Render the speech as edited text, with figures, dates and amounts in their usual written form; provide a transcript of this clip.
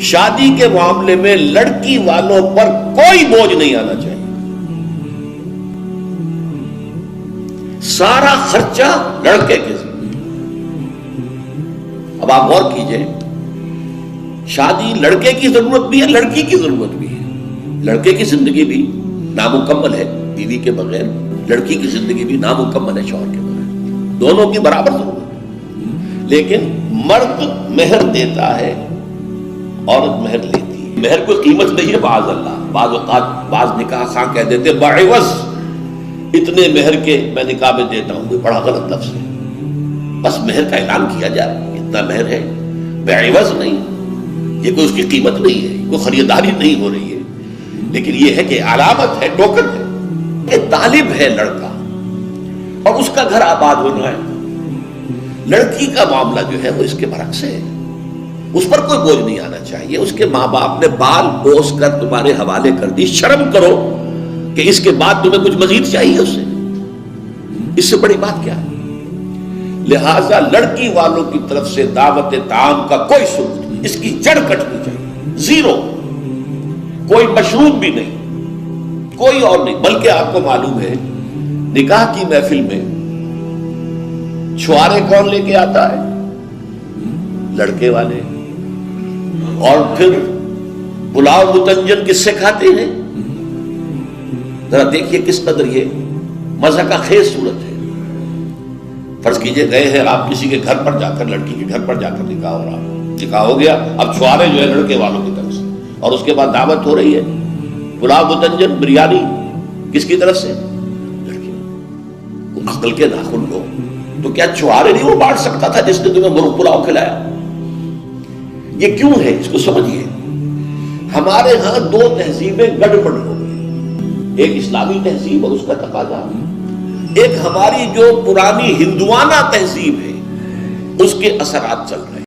شادی کے معاملے میں لڑکی والوں پر کوئی بوجھ نہیں آنا چاہیے. سارا خرچہ لڑکے کے ذمہ. اب آپ غور کیجئے، شادی لڑکے کی ضرورت بھی ہے، لڑکی کی ضرورت بھی ہے. لڑکے کی زندگی بھی نامکمل ہے بیوی کے بغیر، لڑکی کی زندگی بھی نامکمل ہے شوہر کے بغیر. دونوں کی برابر ضرورت ہے. لیکن مرد مہر دیتا ہے، عورت مہر لیتی ہے. مہر کوئی قیمت نہیں ہے. بعض بعض اوقات بعض نکاح خواہ کہہ دیتے بعوض اتنے مہر کے میں نکاح میں دیتا ہوں. بڑا غلط لفظ ہے. بس مہر کا اعلان کیا جائے اتنا مہر ہے، بعوض نہیں. یہ کوئی اس کی قیمت نہیں ہے، کوئی خریداری نہیں ہو رہی ہے. لیکن یہ ہے کہ علامت ہے، ٹوکن ہے کہ طالب ہے لڑکا اور اس کا گھر آباد ہونا ہے. لڑکی کا معاملہ جو ہے وہ اس کے برعکس ہے. اس پر کوئی بوجھ نہیں آنا چاہیے. اس کے ماں باپ نے بال پوس کر تمہارے حوالے کر دی. شرم کرو کہ اس کے بعد تمہیں کچھ مزید چاہیے اس سے. اس سے بڑی بات کیا ہے؟ لہذا لڑکی والوں کی طرف سے دعوت طعام کا کوئی ثبوت نہیں. اس کی جڑ کٹنی چاہیے. زیرو. کوئی مشروط بھی نہیں، کوئی اور نہیں. بلکہ آپ کو معلوم ہے نکاح کی محفل میں چھوارے کون لے کے آتا ہے؟ لڑکے والے. اور پھر پلاؤ متنجن کس سے کھاتے ہیں؟ ذرا دیکھیے کس قدر یہ مزہ کا خیز صورت ہے. فرض کیجئے گئے ہیں آپ کسی کے گھر پر جا کر، لڑکی کے گھر پر جا کر نکاح ہو رہا، نکاح ہو گیا. اب چھوارے جو ہے لڑکے والوں کی طرف سے، اور اس کے بعد دعوت ہو رہی ہے پلاؤ متنجن بریانی کس کی طرف سے؟ لڑکی. عقل کے ناخن لو تو کیا چھوارے نہیں وہ بانٹ سکتا تھا جس نے تمہیں مرغ پلاؤ کھلایا؟ یہ کیوں ہے اس کو سمجھیے. ہمارے ہاں دو تہذیبیں گڑبڑ ہو گئی. ایک اسلامی تہذیب اور اس کا تقاضا، ایک ہماری جو پرانی ہندوانہ تہذیب ہے اس کے اثرات چل رہے ہیں.